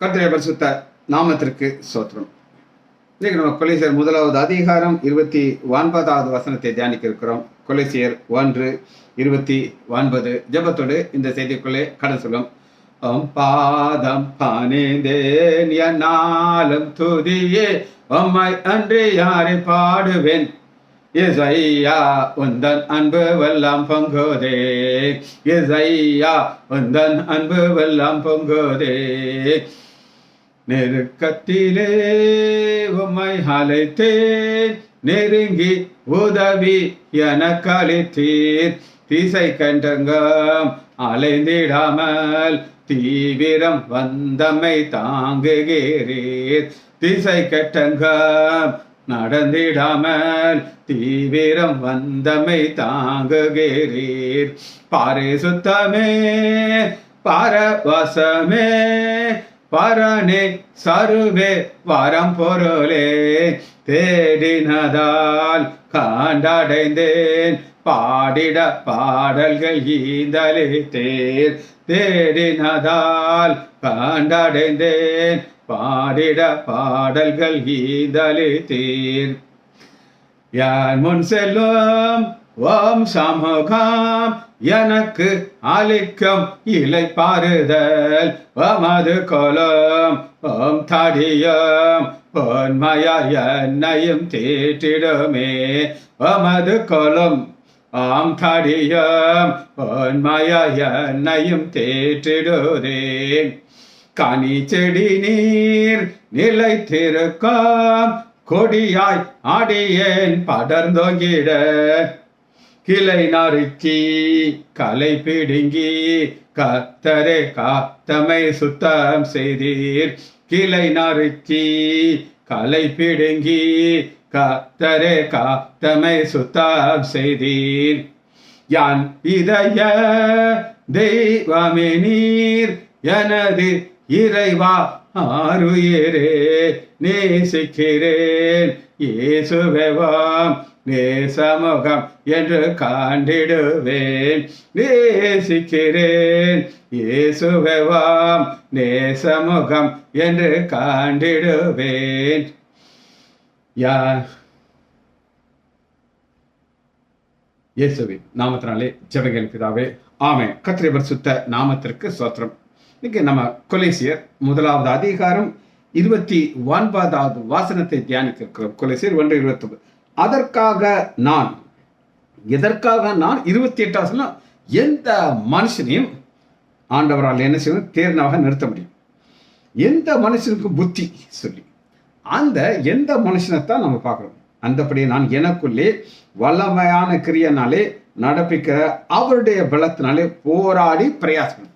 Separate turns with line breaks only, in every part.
கர்த்தருடைய பரிசுத்த நாமத்திற்கு ஸ்தோத்திரம். இன்னைக்கு நம்ம கொலோசியர் 1வது அதிகாரம் 29வது வசனத்தை தியானிக்க இருக்கிறோம். கொலோசியர் 1:29 ஜெபத்தோடு இந்த செய்திக்குள்ளே கடந்து சொல்லும். பாதம் பணிந்தேன் என்னாலும் துதியே உம்மை அன்றி யாரை பாடுவேன். இசையா உந்தன் அன்பு வெல்லாம் பொங்குதே, இசையா உந்தன் அன்பு வெல்லாம் பொங்குதே. நெருக்கத்திலே உம்மை அழைத்தேன், நெருங்கி உதவி எனக்கு அளித்தீர். திசை கண்டங்கம் அலைந்திடாமல் தீவிரம் வந்தமை தாங்குகிறீர். திசை கட்டங்கம் நடந்திடாமல் தீவிரம் வந்தமை தாங்குகிறீர். பரிசுத்தமே பரவசமே பரனே சருவே வரம் பொருளே, தேடினதால் காண்டடைந்தேன் பாடிட பாடல்கள் ஈந்தலே தேர். தேடினதால் காண்டடைந்தேன் பாடிட பாடல்கள் ஈந்தலே தேர். யான் முன் செல்லும் ஓம் சமூகம் எனக்கு அளிக்கும் இலை பாருதல். ஓமது கோலம் ஓம் தடியும் பொன்மயா என்னையும் தேற்றிடுமே. ஓமது கோலம் ஆம் தடியும் பொன்மயா என்னையும் தேற்றிடுதே. கனி செடி நீர் நிலைத்திருக்கும் கொடியாய் ஆடியேன் படர்ந்தோங்கிட. கிளை நறுக்கி கலை பிடுங்கி கர்த்தரே காத்தமை சுத்தம் செய்தீர். கிளை நறுக்கி கலை பிடுங்கி கர்த்தரே காத்தமை சுத்தம் செய்தீர். யான் இதய தெய்வமே நீர் எனது இறைவா ஆருயிரே நேசிக்கிறேன். இயேசுவேவாம் நேசமுகம் என்று காண்டிடுவேன். நேசிக்கிறேன் இயேசுவேவாம் நேசமுகம் என்று காண்டிடுவேன். இயேசுவின் நாமத்தினாலே ஜெபங்கள் பிதாவே, ஆமென். கர்த்தருடைய பரிசுத்த நாமத்திற்கு ஸ்தோத்திரம். இன்னைக்கு நம்ம கொலோசியர் 1வது அதிகாரம் 29வது வசனத்தை தியானிக்க இருக்கிறோம். கொலோசியர் 1:29. அதற்காக நான், எதற்காக நான் 28 எந்த மனுஷனையும் ஆண்டவரால் என்ன செய்யணும், தேர்னாக நிறுத்த முடியும். எந்த மனுஷனுக்கு புத்தி சொல்லி அந்த எந்த மனுஷனைத்தான் நம்ம பார்க்கிறோம். அந்தபடி நான் எனக்குள்ளே வல்லமையான கிரியனாலே நடப்பிக்கிற அவருடைய பலத்தினாலே போராடி பிரயாசம்.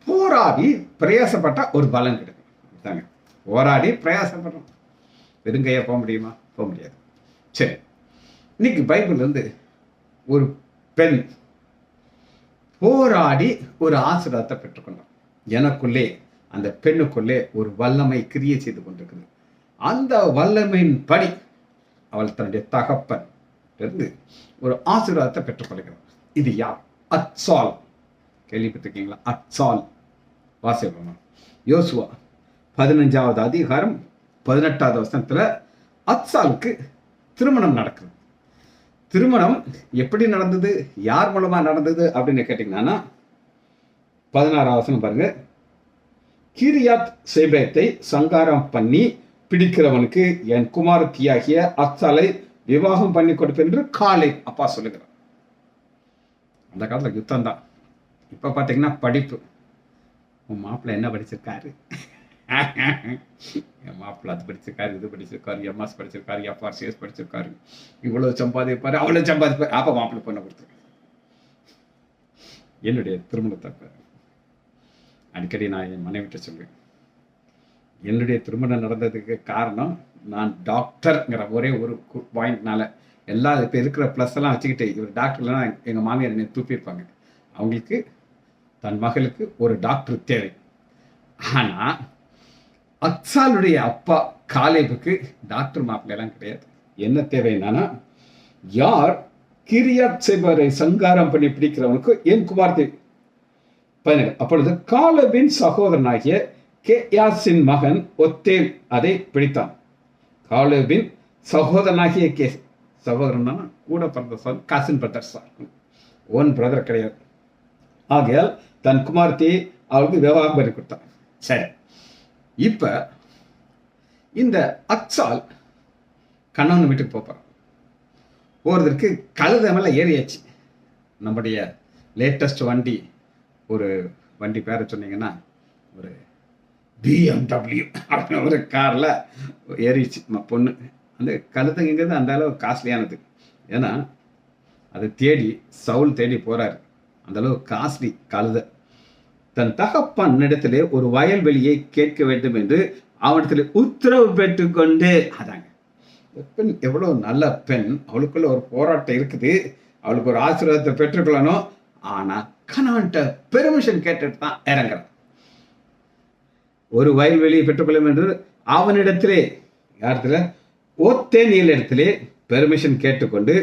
போராடி பிரயாசப்பட்டா ஒரு பலன் கிடைக்கும். போராடி பிரயாசப்படுறோம். வெறுங்கையா போக முடியுமா? போக முடியாது. சரி, இன்னைக்கு பைபிள் இருந்து ஒரு பெண் போராடி ஒரு ஆசீர்வாதத்தை பெற்றுக்கொண்டான். எனக்குள்ளே அந்த பெண்ணுக்குள்ளே ஒரு வல்லமை கிரியை செய்து கொண்டிருக்கிறது. அந்த வல்லமையின் படி அவள் தன்னுடைய தகப்பன் இருந்து ஒரு ஆசீர்வாதத்தை பெற்றுக்கொள்கிறார். இது யார்? அத்சால். கேள்விப்பட்டிருக்கீங்களா? அத்சால். வாசிப்போம். யோசுவா 15வது அதிகாரம் 18வது வசனத்துல அத்சாலுக்கு திருமணம் நடக்குது. திருமணம் எப்படி நடந்தது, யார் மூலமா நடந்தது அப்படின்னு கேட்டீங்கன்னா 16வது வசனம் பாருங்க. கிரியாத் சேபேத்தை சங்காரம் பண்ணி பிடிக்கிறவனுக்கு என் குமாரத்தியாகிய அத்சாலை விவாகம் பண்ணி கொடுப்பேன் என்று காலை அப்பா சொல்லுகிறார். அந்த காலத்துல யுத்தம் தான். இப்ப பாத்தீங்கன்னா படிப்பு. உன் மாப்பிள்ளை என்ன படிச்சிருக்காரு? என் மாப்பிள்ளை அது படிச்சிருக்காரு, இது படிச்சிருக்காரு, எம்எஸ் படிச்சிருக்காரு, எஃப்ஆர்சிஎஸ் படிச்சிருக்காரு, இவ்வளவு சம்பாதிப்பாரு, அவ்வளவு சம்பாதிப்பாரு. அப்ப மாப்பிள்ளை பொண்ணை கொடுத்துருக்காரு. என்னுடைய திருமணத்தை அடிக்கடி நான் என் மனைவிட்ட சொல்லுவேன். என்னுடைய திருமணம் நடந்ததுக்கு காரணம் நான் டாக்டர்ங்கிற ஒரே ஒரு பாயிண்ட்னால. எல்லா இப்போ இருக்கிற ப்ளஸ் எல்லாம் வச்சுக்கிட்டு இவர் டாக்டர்லாம் எங்கள் மாமியார் என்னை தூப்பியிருப்பாங்க. அவங்களுக்கு தன் மகளுக்கு ஒரு டாக்டர் தேவை. ஆனால் அத்சாலுடைய அப்பா காலேபுக்கு டாக்டர் மாப்பிள்ளைலாம் கிடையாது. என்ன தேவைன்னா, யார் கிரியாத் சேபரை சங்காரம் பண்ணி பிடிக்கிறவனுக்கு என் குமார்த்தி 17. அப்பொழுது காலேபின் சகோதரனாகிய கேயாசின் மகன் ஒத்தேன் அதை பிடித்தான். காலேபின் சகோதரனாகிய சகோதரன் கூட பிறந்த காசின் பிரதர்ஸ், ஓன் பிரதர் கிடையாது. ஆகையால் தன் குமார்த்தியை அவளுக்கு விவாகம் பண்ணி கொடுத்தான். சரி, இப்ப இந்த அக்சால் கண்ணவன் வீட்டுக்கு போறான். போறதுக்கு கழுதை மேல ஏறியாச்சு. நம்முடைய லேட்டஸ்ட் வண்டி, ஒரு வண்டி பேரை சொன்னீங்கன்னா ஒரு BMW அப்படின்னு ஒரு காரில் ஏறிச்சு பொண்ணு. அந்த கழுதைங்கிறது அந்த அளவு காஸ்ட்லியானது. ஏன்னா அதை தேடி சவுல் தேடி போறாரு. அந்த அளவு காஸ்ட்லி கழுதை. தன் தகப்பன் இடத்திலே ஒரு வயல்வெளியை கேட்க வேண்டும் என்று அவனிடத்தில் உத்தரவு பெற்றுக்கொண்டு, அதாங்க பெண் எவ்வளவு நல்ல பெண். அவளுக்குள்ள ஒரு போராட்டம் இருக்குது. அவளுக்கு ஒரு ஆசீர்வாதத்தை பெற்றுக்கொள்ளணும். ஆனா கணவன்கிட்ட பெர்மிஷன் கேட்டுட்டு தான் இறங்குறான். ஒரு வயல்வெளியை பெற்றுக்கொள்ளும் என்று அவனிடத்திலே, யாரிடத்துல, ஓத்தேனியல் இடத்திலே பெர்மிஷன் கேட்டுக்கொண்டு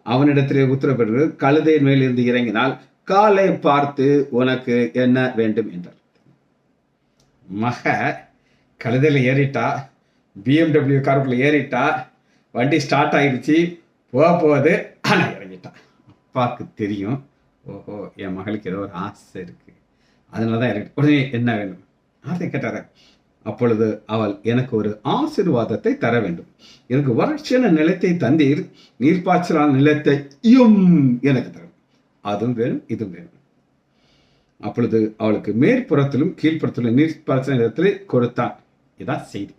அவனிடத்திலே உத்தரவு பெற்று கழுதையின் மேலிருந்து இறங்கினால் காலை பார்த்து உனக்கு என்ன வேண்டும் என்றார். மக கழுதையில் ஏறிட்டா, BMW காருக்குள்ள ஏறிட்டா, வண்டி ஸ்டார்ட் ஆயிடுச்சு, போகுது. ஆனால் இறங்கிட்டா. அப்பாவுக்கு தெரியும், ஓஹோ என் மகளுக்கு ஏதோ ஒரு ஆசை இருக்கு, அதனால தான் இறங்கிட்டு. உடனே என்ன வேணும் அதை கேட்டார. அப்பொழுது அவள், எனக்கு ஒரு ஆசீர்வாதத்தை தர வேண்டும். எனக்கு வறட்சியான நிலத்தை தந்தீர், நீர்ப்பாய்ச்சலான நிலத்தையும் எனக்கு தரும். அதுவும் வேணும், இதுவும் வேணும். அப்பொழுது அவளுக்கு மேற்புறத்திலும் கீழ்ப்புறத்திலும் நீர்ப்பாய்ச்சல் நிலத்தில் கொடுத்தான். இதான் செய்தி.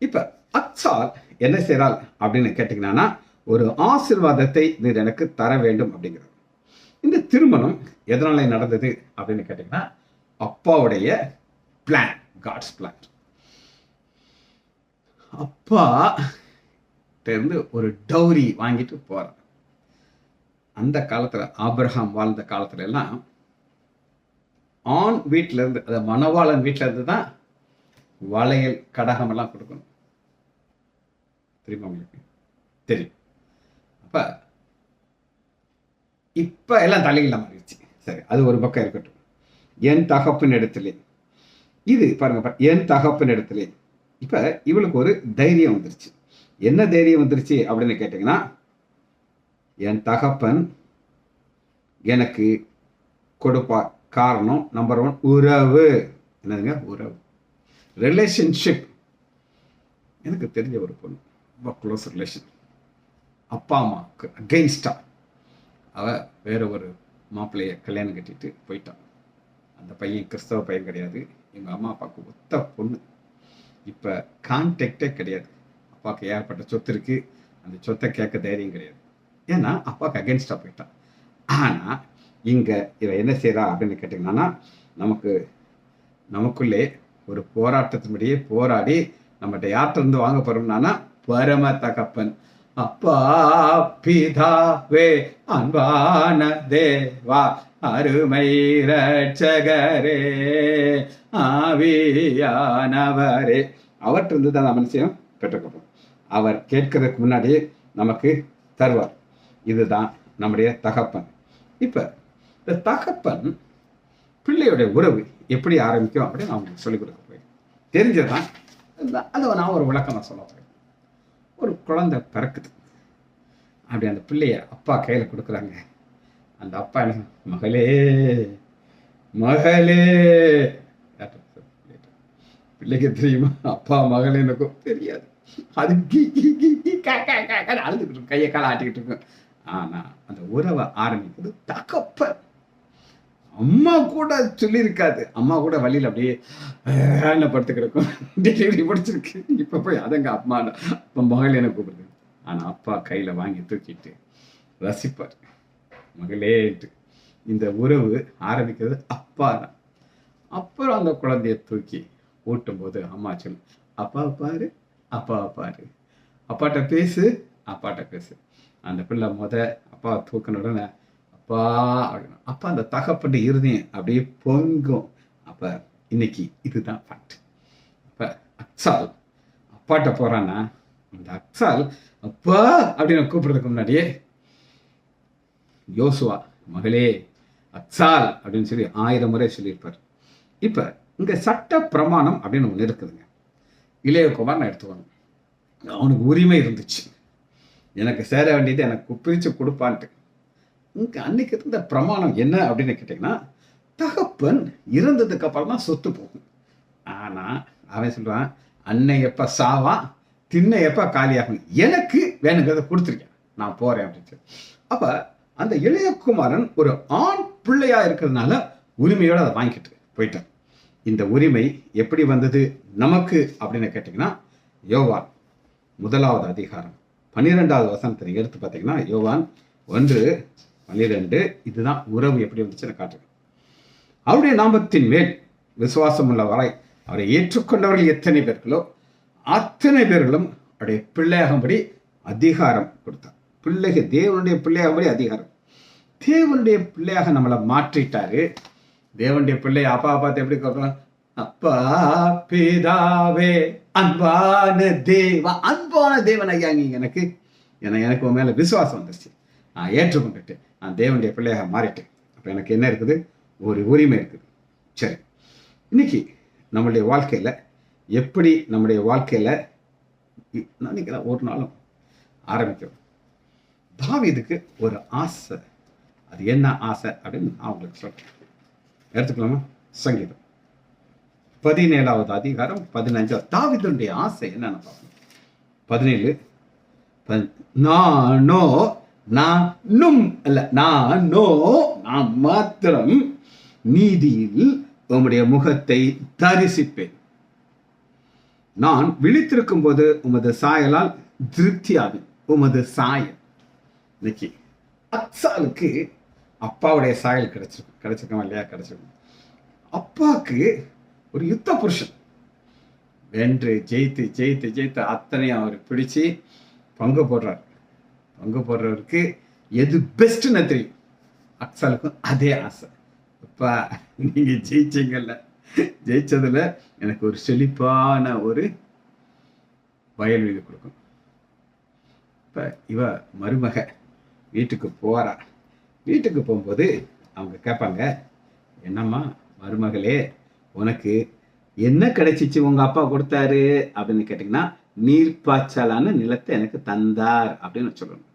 இப்ப அக்சால் என்ன செய்றாள் அப்படின்னு கேட்டீங்கன்னா, ஒரு ஆசீர்வாதத்தை நீர் எனக்கு தர வேண்டும் அப்படிங்கிறது. இந்த திருமணம் எதனால நடந்தது அப்படின்னு கேட்டீங்கன்னா, அப்பாவுடைய பிளான், காட்ஸ் பிளான். அப்பா இருந்து ஒரு டௌரி வாங்கிட்டு போறார். அந்த காலத்துல, ஆபிரகாம் வாழ்ந்த காலத்துல எல்லாம் ஆண் வீட்டில இருந்து, அதாவது மணவாளன் வீட்டில இருந்து தான் வளையல் கடகம் எல்லாம் கொடுக்கணும். தெரியுமா உங்களுக்கு? தெரியும். அப்ப இப்ப எல்லாம் தலையில மாறிடுச்சு. சரி, அது ஒரு பக்கம் இருக்கட்டும். என் தகப்பின் இடத்திலே, இது பாருங்க, என் தகப்பின் இடத்திலே. இப்ப இவளுக்கு ஒரு தைரியம் வந்துருச்சு. என்ன தைரியம் வந்துருச்சு அப்படின்னு கேட்டீங்கன்னா, என் தகப்பன் எனக்கு கொடுப்பார். காரணம் நம்பர் 1, உறவு. என்னதுங்க? உறவு, ரிலேஷன்ஷிப். எனக்கு தெரிஞ்ச ஒரு பொண்ணு, ரொம்ப க்ளோஸ் ரிலேஷன். அப்பா அம்மாவுக்கு அகெயின்ஸ்டா அவ வேற ஒரு மாப்பிள்ளைய கல்யாணம் கட்டிட்டு போயிட்டான். அந்த பையன் கிறிஸ்தவ பையன் கிடையாது. எங்க அம்மா அப்பாவுக்கு ஒத்த பொண்ணு. இப்ப கான்டாக்டே கிடையாது. அப்பாவுக்கு ஏற்பட்ட சொத்து இருக்கு, அந்த சொத்தை கேட்க தைரியம் கிடையாது. ஏன்னா அப்பாவுக்கு அகெயின்ஸ்டா போயிட்டான். ஆனா இங்க இவ என்ன செய்யறா அப்படின்னு கேட்டீங்கன்னா, நமக்குள்ளே ஒரு போராட்டத்தின்படியே போராடி நம்மகிட்ட யார்கிட்ட இருந்து வாங்க போறோம்னா, பரம தகப்பன், அப்பா பிதாவே, அன்பான தேவா, அருமை ரட்சகரே, ஆவியானவரே, அவர்கிட்ட இருந்து தான் நம்ம நிச்சயம் பெற்றுக்கொள்றோம். அவர் கேட்கறதுக்கு முன்னாடியே நமக்கு தருவார். இதுதான் நம்முடைய தகப்பன். இப்ப இந்த தகப்பன் பிள்ளையுடைய உறவு எப்படி ஆரம்பிக்கும் அப்படின்னு நான் உங்களுக்கு சொல்லிக் கொடுக்க போய் தெரிஞ்சதுதான். அதை நான் ஒரு விளக்கமா சொல்ல போறேன். ஒரு குழந்தை பிறக்குது. அப்படி அந்த பிள்ளைய அப்பா கையில கொடுக்குறாங்க. அந்த அப்பா என்ன, மகளே மகளே, பிள்ளைக்கு தெரியுமா அப்பா மகளே? எனக்கும் தெரியாது. அது அழுதுகிட்டு இருக்கும், கையை காலை ஆட்டிக்கிட்டு இருக்கும். ஆனா அந்த உறவை ஆரம்பிக்கிறது தகப்பன். அம்மா கூட சொல்லியிருக்காது. அம்மா கூட வழியில் அப்படியே படுத்து கிடக்கும், டெலிவரி முடிச்சிருக்கு. இப்ப போய் அதங்க அம்மா அப்ப மகள் என்ன கூப்பிடுது. ஆனா அப்பா கையில வாங்கி தூக்கிட்டு ரசிப்பார், மகளேட்டு. இந்த உறவு ஆரம்பிக்கிறது அப்பா தான். அப்புறம் அந்த குழந்தைய தூக்கி ஊட்டும் போது அம்மா சொல்லு, அப்பா பாரு, அப்பா பாரு, அப்பாட்ட பேசு, அப்பாட்ட பேசு. அந்த பிள்ளை அப்பா தூக்கின உடனே அப்பா அப்படின்னு, அப்பா அந்த தகப்பட்டு இருதயம் அப்படியே பொங்கும். அப்ப இன்னைக்கு இதுதான் ஃபேக்ட். அப்ப அக்சால் அப்பாட்ட போறான்னா, அந்த அக்சால் அப்பா அப்படின்னு கூப்பிடுறதுக்கு முன்னாடியே யோசுவா, மகளே அக்சால் அப்படின்னு சொல்லி 1000 முறை சொல்லியிருப்பார். இப்ப இங்க சட்ட பிரமாணம் அப்படின்னு ஒன்று இருக்குதுங்க. இளையகுமார் நான் எடுத்துக்கணும், அவனுக்கு உரிமை இருந்துச்சு, எனக்கு சேர வேண்டியது எனக்கு பிரித்து கொடுப்பான்ட்டு. இங்கே அன்னைக்கு இருந்த பிரமாணம் என்ன அப்படின்னு கேட்டிங்கன்னா, தகப்பன் இறந்ததுக்கு அப்புறம் தான் சொத்து போகும். ஆனால் அவன் சொல்கிறான், அன்னை எப்போ சாவான், திண்ணை எப்போ காலியாகும், எனக்கு வேணுங்கிறத கொடுத்துருக்கேன், நான் போகிறேன் அப்படின்ட்டு. அப்போ அந்த இளையகுமாரன் ஒரு ஆண் பிள்ளையா இருக்கிறதுனால உரிமையோடு அதை வாங்கிட்டு போயிட்டான். இந்த உரிமை எப்படி வந்தது நமக்கு அப்படின்னு கேட்டிங்கன்னா, யோவான் 1 அதிகாரம் 12வது வசனத்தை எடுத்து பார்த்தீங்கன்னா, யோவான் 1:12 இதுதான் உறவு எப்படி வந்துச்சுன்னு காட்டுறேன். அவருடைய நாமத்தின் மேல் விசுவாசம் உள்ள வரை அவரை ஏற்றுக்கொண்டவர்கள் எத்தனை பேர்களோ அத்தனை பேர்களும் அவருடைய பிள்ளையாகும்படி அதிகாரம் கொடுத்தார். பிள்ளைகள் தேவனுடைய பிள்ளையாகும்படி அதிகாரம். தேவனுடைய பிள்ளையாக நம்மளை மாற்றிட்டாரு. தேவனுடைய பிள்ளைய அப்பா பார்த்து எப்படி சொல்றோம்? அப்பா பிதாவே அன்பான தேவா, அன்பான தேவன் ஐயா நீங்க எனக்கு எனக்கு உன் மேல விசுவாசம் வந்துருச்சு, நான் ஏற்றுக்கொண்டுட்டு நான் தேவனுடைய பிள்ளையாக மாறிட்டேன். அப்ப எனக்கு என்ன இருக்குது? ஒரு உரிமை இருக்குது. சரி, இன்னைக்கு நம்மளுடைய வாழ்க்கையில எப்படி நம்முடைய வாழ்க்கையில நினைக்கிறேன் ஒரு நாளும் ஆரம்பிக்கிறோம். தாவீதுக்கு ஒரு ஆசை. அது என்ன ஆசை அப்படின்னு நான் உங்களுக்கு சொல்றேன். எடுத்துக்கலாமா? சங்கீதம் 17வது அதிகாரம் 15. தாவீதுடைய ஆசை என்னன்னு பார்க்கணும். 17 நான் மாத்திரம் நீதியில் உம்முடைய முகத்தை தரிசிப்பேன். நான் விழித்திருக்கும் போது உமது சாயலால் திருப்தியாகும். உமது சாயல் இன்னைக்கு அக்சாலுக்கு அப்பாவுடைய சாயல் கிடைச்சிருக்கோம் இல்லையா? கிடைச்சிருக்கும். அப்பாவுக்கு ஒரு யுத்த புருஷன், வென்று ஜெயித்து ஜெயித்து ஜெயித்து அத்தனையும் அவர் பிடிச்சு பங்கு போடுறார். பங்கு போடுறவருக்கு எது பெஸ்ட்னு தெரியும். அக்சாலுக்கும் அதே ஆசை. அப்பா நீங்க ஜெயிச்சீங்கல்ல, ஜெயிச்சதுல எனக்கு ஒரு செழிப்பான ஒரு வயல்வெளி கொடுக்கும். இப்ப இவ மருமக வீட்டுக்கு போறா. வீட்டுக்கு போகும்போது அவங்க கேட்பாங்க, என்னம்மா மருமகளே உனக்கு என்ன கிடைச்சிச்சு உங்க அப்பா கொடுத்தாரு அப்படின்னு கேட்டீங்கன்னா, நீர்ப்பாய்ச்சலான நிலத்தை எனக்கு தந்தார் அப்படின்னு சொல்லணும்.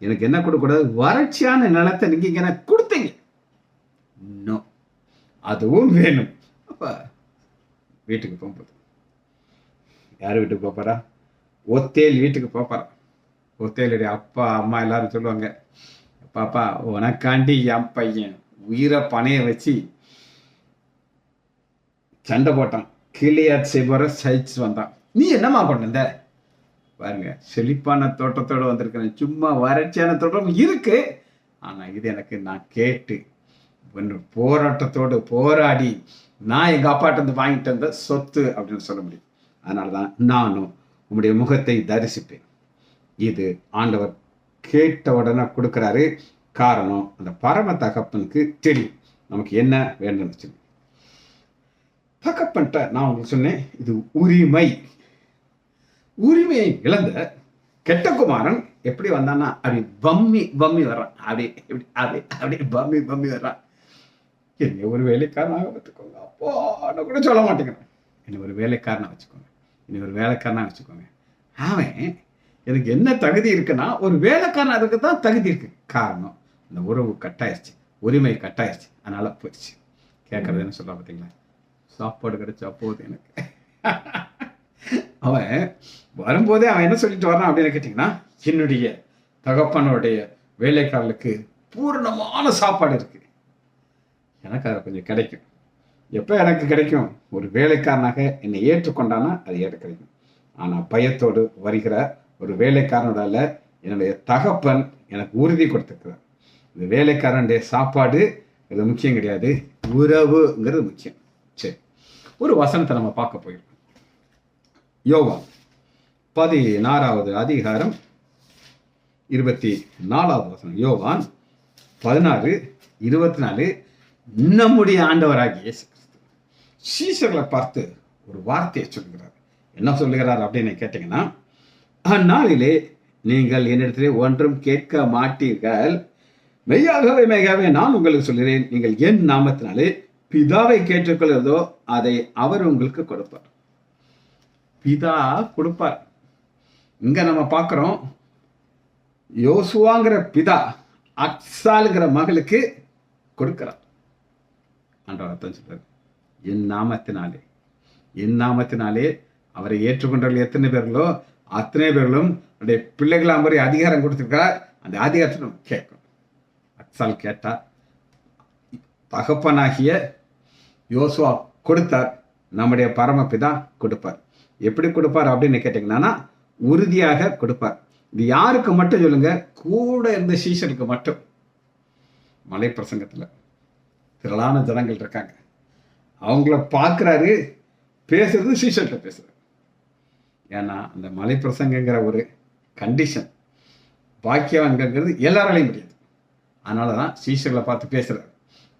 எனக்கு என்ன கொடுக்கூடாது? வறட்சியான நிலத்தை நீங்க எனக்கு கொடுத்தீங்க. இன்னும் அதுவும் வேணும். அப்ப வீட்டுக்கு போகும்போது யார் வீட்டுக்கு போப்பாரா? ஒத்தேல் வீட்டுக்கு போப்பாரா. ஒத்தேலுடைய அப்பா அம்மா எல்லாரும் சொல்லுவாங்க, பாப்பா உனக்காண்டி என் பையன் உயிரை பணைய வச்சு சண்டை போட்டான், கிளியாத் செய்பவரை சைச்சு வந்தான், நீ என்னம்மா கொண்டு வந்த? பாருங்க, செழிப்பான தோட்டத்தோடு வந்திருக்கிறேன். சும்மா வறட்சியான தோட்டம் இருக்கு, ஆனா இது எனக்கு நான் கேட்டு போராட்டத்தோடு போராடி நான் எங்க அப்பாட்ட இருந்து வாங்கிட்டு வந்த சொத்து அப்படின்னு சொல்ல முடியும். அதனாலதான் நானும் உங்களுடைய முகத்தை தரிசிப்பேன். இது ஆண்டவர் கேட்ட உடனே கொடுக்கிறாரு. காரணம், அந்த பரம தகப்பனுக்கு தெரியும் நமக்கு என்ன வேண்டும். தகப்பன்ட்ட நான் உங்களுக்கு சொன்னேன், இது உரிமை. உரிமையை இழந்த கெட்ட குமாரன் எப்படி வந்தான்னா அப்படி பம்மி வர்றான். அப்படி பம்மி வர்றான். என்னை ஒரு வேலைக்காரனாக வச்சுக்கோங்க அப்போ, நான் கூட சொல்ல மாட்டேங்கிறேன். என்னை ஒரு வேலைக்காரனா வச்சுக்கோங்க, என்னை ஒரு வேலைக்காரனா வச்சுக்கோங்க. அவன் எனக்கு என்ன தகுதி இருக்குன்னா, ஒரு வேலைக்காரனா இருக்க தான் தகுதி இருக்கு. காரணம், அந்த உறவு கட்டாயிருச்சு, உரிமை கட்டாயிருச்சு, அதனால போயிடுச்சு. கேட்கறது என்ன சொல்ல பார்த்தீங்களா? சாப்பாடு கிடைச்சா போகுது எனக்கு. அவன் வரும்போதே அவன் என்ன சொல்லிட்டு வரான் அப்படின்னு கேட்டீங்கன்னா, என்னுடைய தகப்பனுடைய வேலைக்காரர்களுக்கு பூர்ணமான சாப்பாடு இருக்கு, எனக்கு அதை கொஞ்சம் கிடைக்கும். எப்போ எனக்கு கிடைக்கும்? ஒரு வேலைக்காரனாக என்னை ஏற்றுக்கொண்டானா அது எனக்கு கிடைக்கும். ஆனால் பயத்தோடு வருகிற ஒரு வேலைக்காரனோட அல்ல, என்னுடைய தகப்பன் எனக்கு உறுதி கொடுத்துருக்கிறார். இந்த வேலைக்காரனுடைய சாப்பாடு இது முக்கியம் கிடையாது, உறவுங்கிறது முக்கியம். சரி, ஒரு வசனத்தை நம்ம பார்க்க போயிருக்கோம். யோவான் 16வது அதிகாரம் 24வது வசனம். யோவான் 16:24. நம்முடைய ஆண்டவராகிய இயேசு கிறிஸ்து சீஷர்களை பார்த்து ஒரு வார்த்தையை சொல்லுகிறார். என்ன சொல்லுகிறார் அப்படின்னு கேட்டீங்கன்னா, அந்நாளிலே நீங்கள் என்னிடத்திலே ஒன்றும் கேட்க மாட்டீர்கள், மெய்யாகவே மெய்யாகவே நான் உங்களுக்கு சொல்கிறேன், நீங்கள் என் நாமத்தினாலே பிதாவை கேட்டுக்கொள்கிறதோ அதை அவர் உங்களுக்கு கொடுப்பார். பிதா கொடுப்பார். இங்க நம்ம பார்க்கிறோம், யோசுவாங்கிற பிதா அக்சாலுங்கிற மகளுக்கு கொடுக்கிறார். ஆண்டவர் அர்த்தம் சொல்றாரு, என் நாமத்தினாலே அவரை ஏற்றுக்கொண்டவர்கள் எத்தனை பேர்களோ அத்தனை பேர்களும் அவருடைய பிள்ளைகளாம் மாதிரி அதிகாரம் கொடுத்திருக்கிறார். அந்த அதிகாரத்தை நம்ம கேட்கணும். அக்சால் கேட்டா, தகப்பனாகிய யோசுவா கொடுத்தார், நம்முடைய பரமபிதா கொடுப்பார். எப்படி கொடுப்பார் அப்படின்னு கேட்டீங்கன்னா, உறுதியாக கொடுப்பார். இது யாருக்கு மட்டும் சொல்லுங்க? கூட இருந்த சீஷருக்கு மட்டும். மலை பிரசங்கத்துல திரளான ஜனங்கள் இருக்காங்க, அவங்கள பார்க்கிறாரு, பேசுறது சீஷர்கிட்ட பேசுறாரு. ஏன்னா அந்த மலை பிரசங்கங்கிற ஒரு கண்டிஷன், வாக்கியங்கிறது எல்லாராலையும் முடியாது. அதனாலதான் சீஷர்களை பார்த்து பேசுறாரு.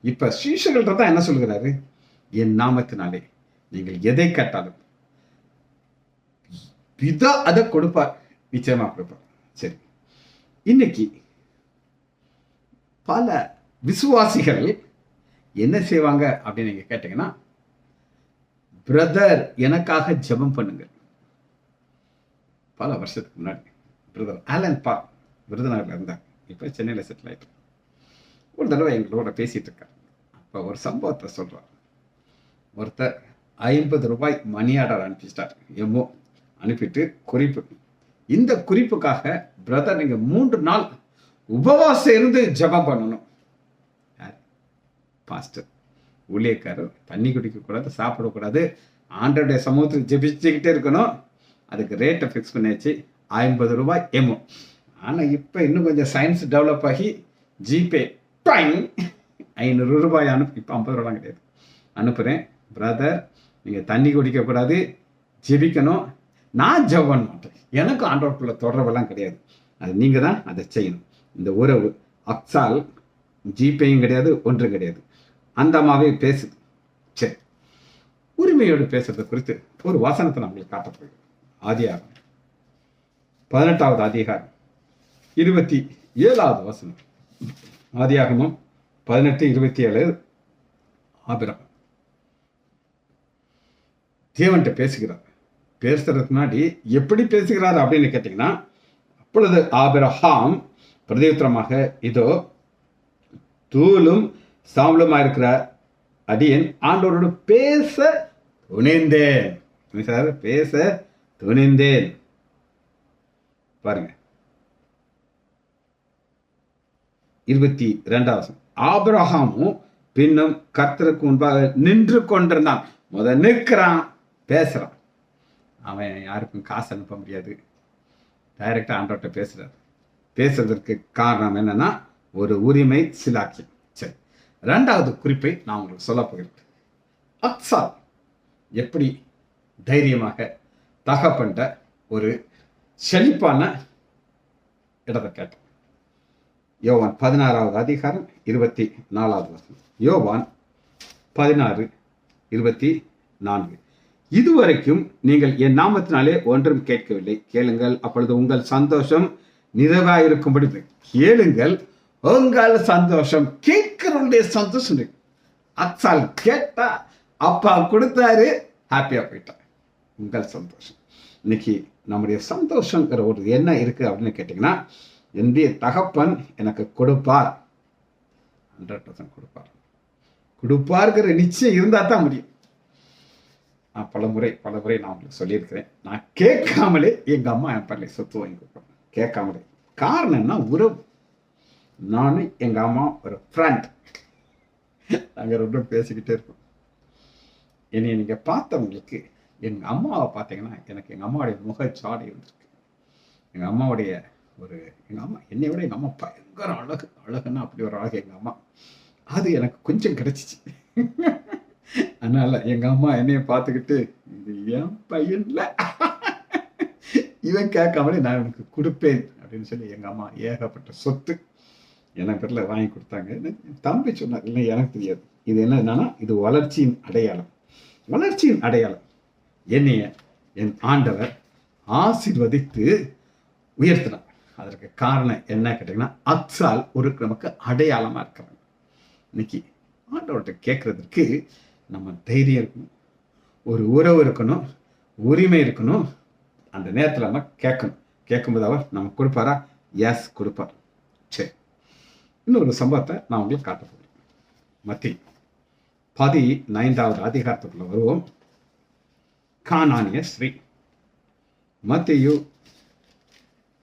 இப்ப சீஷர்கள்ட்ட தான் என்ன சொல்கிறாரு? என் நாமத்தினாலே நீங்கள் எதை கேட்டாலும் பிதா அதை கொடுப்பார், நிச்சயமா கொடுப்பார். சரி, இன்னைக்கு பல விசுவாசிகள் என்ன செய்வாங்க அப்படின்னு நீங்க கேட்டீங்கன்னா, பிரதர் எனக்காக ஜெபம் பண்ணுங்க. பல வருஷத்துக்கு முன்னாடி பிரதர் ஆலன் பா விருதுநகர்ல இருந்தார், இப்ப சென்னையில செட்டில் ஆயிட்டு. ஒரு தடவை எங்களோட பேசிட்டு இருக்கார். அப்ப ஒரு சம்பவத்தை சொல்றார். ஒருத்தர் 50 ரூபாய் மணி ஆர்டர் அனுப்பிச்சிட்டார், எம்மோ அனுப்பிட்டு குறிப்பு, இந்த குறிப்புக்காக பிரதர் நீங்க 3 நாள் உபவாசம் இருந்து ஜெபம் பண்ணணும். பாஸ்டர், ஊழியக்காரர், தண்ணி குடிக்க கூடாது, சாப்பிடக்கூடாது, ஆண்டோடைய சமூகத்துக்கு ஜெபிச்சுக்கிட்டே இருக்கணும். அதுக்கு ரேட்டை ஃபிக்ஸ் பண்ணியாச்சு, 50 ரூபாய் எமோ. ஆனா இப்ப இன்னும் கொஞ்சம் சயின்ஸ் டெவலப் ஆகி ஜிபே 500 ரூபாய் அனுப்பி, இப்போ 50 ரூபாய் கிடையாது, அனுப்புறேன். பிரதர் நீங்க தண்ணி குடிக்க கூடாது, ஜெபிக்கணும். நான் ஜெபம் பண்ண மாட்டேன், எனக்கு ஆண்டவருக்குள்ள தொடர்பெல்லாம் கிடையாது, அது நீங்க தான் அதை செய்யணும். இந்த உறவு அக்சால் ஜிபேயும் கிடையாது, ஒன்றும் கிடையாது. அந்த அம்மாவே பேசுது. சரி, உரிமையோடு பேசுறது குறித்து ஒரு வசனத்தை நம்மளுக்கு காட்டப்படுகிறது. ஆதியாகமம் 18வது அதிகாரம் 27வது வசனம். ஆதியாகமம் 18:27. ஆபிரகாம் தேவன்கிட்ட பேசுகிறார். பேசுறதுக்கு முன்னாடி எப்படி பேசுகிறார் அப்படின்னு கேட்டீங்கன்னா, அப்பொழுது ஆபிரகாம் பிரதியுத்தரமாக, இதோ தூளும் சாம்பலுமா இருக்கிற அடியன் ஆண்டவரோடு பேச துணிந்தேன். பேச துணிந்தேன். பாருங்க 22வது. ஆபிரகாமும் பின்னும் கர்த்தருக்கு முன்பாக நின்று கொண்டிருந்தான். நிற்கிறான், பேசுறான். அவன் யாருக்கும் காசு அனுப்ப முடியாது, டைரக்டா ஆண்டவர்கிட்ட பேசுறாரு. பேசுறதுக்கு காரணம் என்னன்னா, ஒரு உரிமை சிலாக்கியம். சரி, 2வது குறிப்பை நான் உங்களுக்கு சொல்ல போகிறேன். அக்சால் எப்படி தைரியமாக தகப்பண்ட ஒரு செழிப்பான இடத்தை கேட்டேன். யோவான் 16வது அதிகாரம் 24வது வசனம். யோவான் 16:24. இதுவரைக்கும் நீங்கள் என் நாமத்தினாலே ஒன்றும் கேட்கவில்லை, கேளுங்கள், அப்பொழுது உங்கள் சந்தோஷம் நிறைவாயிருக்கும்படி. கேளுங்கள், உங்கள் சந்தோஷம். கேட்கிறவங்களுடைய சந்தோஷம். அக்சால் கேட்டா, அப்பா கொடுத்தாரு, ஹாப்பியா போயிட்டார். உங்கள் சந்தோஷம். இன்னைக்கு நம்முடைய சந்தோஷங்கிற ஒரு என்ன இருக்கு அப்படின்னு கேட்டீங்கன்னா, என்னுடைய தகப்பன் எனக்கு கொடுப்பார், 100% கொடுப்பார். கொடுப்பார்கிற நிச்சயம் இருந்தா தான் முடியும். நான் பல முறை நான் உங்களுக்கு சொல்லியிருக்கிறேன், நான் கேட்காமலே எங்க அம்மா என் பள்ளி சொத்து வாங்கி கொடுப்பேன். கேட்காமலே. காரணம் என்ன? உறவு. நானும் எங்க அம்மா ஒரு ஃப்ரெண்ட், நாங்க ரெண்டும் பேசிக்கிட்டே இருக்கோம். என்னை நீங்க பார்த்தவங்களுக்கு எங்க அம்மாவை பார்த்தீங்கன்னா, எனக்கு எங்க அம்மாவுடைய முகச்சாடை இருந்திருக்கு. எங்க அம்மாவுடைய எங்க அம்மா என்னை விட எங்க அம்மா பயங்கர அழகுன்னா அப்படி ஒரு அழகு எங்க அம்மா. அது எனக்கு கொஞ்சம் கிடைச்சிச்சு. அதனால எங்க அம்மா என்னைய பார்த்துக்கிட்டு, இது என் பையன்ல, இவன் கேட்காமலே நான் எனக்கு கொடுப்பேன் அப்படின்னு சொல்லி எங்க அம்மா ஏகப்பட்ட சொத்து என் பேர்ல வாங்கி கொடுத்தாங்க. தம்பி சொன்னார், இல்லை எனக்கு தெரியாது. இது என்னன்னா, இது வளர்ச்சியின் அடையாளம். வளர்ச்சியின் அடையாளம். என்னைய என் ஆண்டவர் ஆசீர்வதித்து உயர்த்தினார். அதற்கு காரணம் என்ன கேட்டீங்கன்னா, அக்சால் ஒரு நமக்கு அடையாளமா இருக்கிறாங்க. இன்னைக்கு ஆண்டவர்கிட்ட கேட்கறதுக்கு நம்ம தைரியம் இருக்கணும், ஒரு உறவு இருக்கணும், உரிமை இருக்கணும். அந்த நேரத்தில் நம்ம கேட்கணும். கேட்கும்போது அவர் நமக்கு கொடுப்பாரா? எஸ், கொடுப்பார். சரி, இன்னொரு சம்பவத்தை நான் உங்களுக்கு காட்ட போகிறேன். மத்தி 15வது அதிகாரத்துக்குள்ள வருவோம். கானானிய ஸ்ரீ. மத்தேயு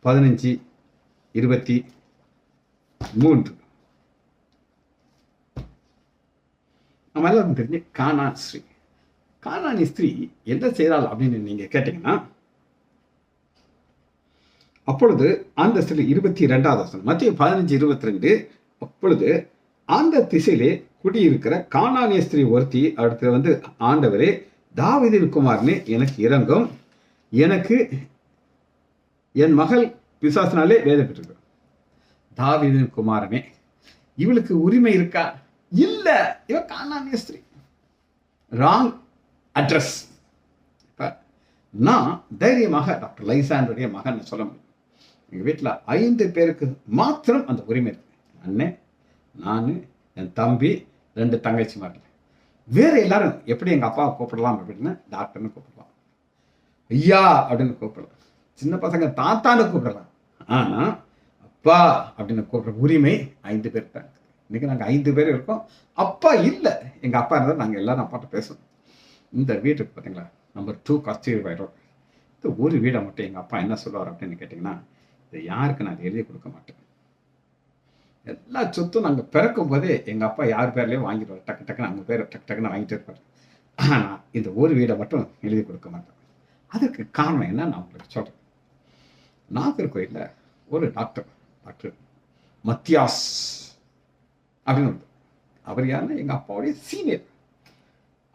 15:23. நம்ம எல்லாருக்கும் தெரிஞ்சு கானான் ஸ்ரீ. கானானி ஸ்திரீ என்ன செய்கிறாள் அப்படின்னு நீங்க கேட்டீங்கன்னா, அப்பொழுது அந்த ஸ்திரீ 22வது வசனம், மத்தேயு 15:22. அப்பொழுது அந்த திசையிலே குடியிருக்கிற கானானிய ஸ்திரீ ஒருத்தி அடுத்து வந்து, ஆண்டவரே, தாவீதின் குமாரனே, எனக்கு இரங்கும், எனக்கு என் மகள் பிசாசினாலே வேதப்பட்டிருக்கு. தாவீதின் குமாரனே, இவளுக்கு உரிமை இருக்கா? இல்ல, இவ கானானிய ஸ்திரீ. Wrong address. நான் தைரியமாக டாக்டர் லைசாண்டருடைய மகன் சொல்ல முடியும். எங்க வீட்டில் 5 பேருக்கு மாத்திரம் அந்த உரிமை இருக்கு. அண்ணன், நான், என் தம்பி, 2 தங்கச்சி மாதிரி. வேற எல்லாரும் எப்படி எங்க அப்பாவை கூப்பிடலாம் அப்படின்னா டாக்டர்னு கூப்பிடலாம், ஐயா அப்படின்னு கூப்பிடலாம், சின்ன பசங்க தாத்தான்னு கூப்பிடலாம். ஆனா அப்பா அப்படின்னு கூப்பிடுற உரிமை 5 பேர் தான். இன்னைக்கு நாங்கள் 5 பேர் இருக்கோம். அப்பா இல்லை, எங்க அப்பா இருந்தால் நாங்கள் எல்லாரும் அப்பாட்ட பேசணும். இந்த வீட்டுக்கு பார்த்தீங்களா, நம்பர் 2 கஸ்தூரி ரோடு. இந்த ஒரு வீடை மட்டும் எங்கள் அப்பா என்ன சொல்லுவார் அப்படின்னு கேட்டிங்கன்னா, இதை யாருக்கு நான் எழுதி கொடுக்க மாட்டேன். எல்லா சொத்தும் நாங்கள் பிறக்கும் போதே எங்கள் அப்பா யார் பேர்லேயும் வாங்கிடுவார். டக்கு டக்குன்னு அவங்க பேர் டக்கு டக்குன்னு வாங்கிட்டு இருப்பார். ஆனால் இந்த ஒரு வீடை மட்டும் எழுதி கொடுக்க மாட்டேன். அதுக்கு காரணம் என்ன நான் உங்களுக்கு சொல்கிறேன். நாகர்கோயிலில் ஒரு டாக்டர் மத்தியாஸ் அப்படின்னு ஒருத்தர். அவர் யாருன்னா எங்கள் அப்பாவுடைய சீனியர்.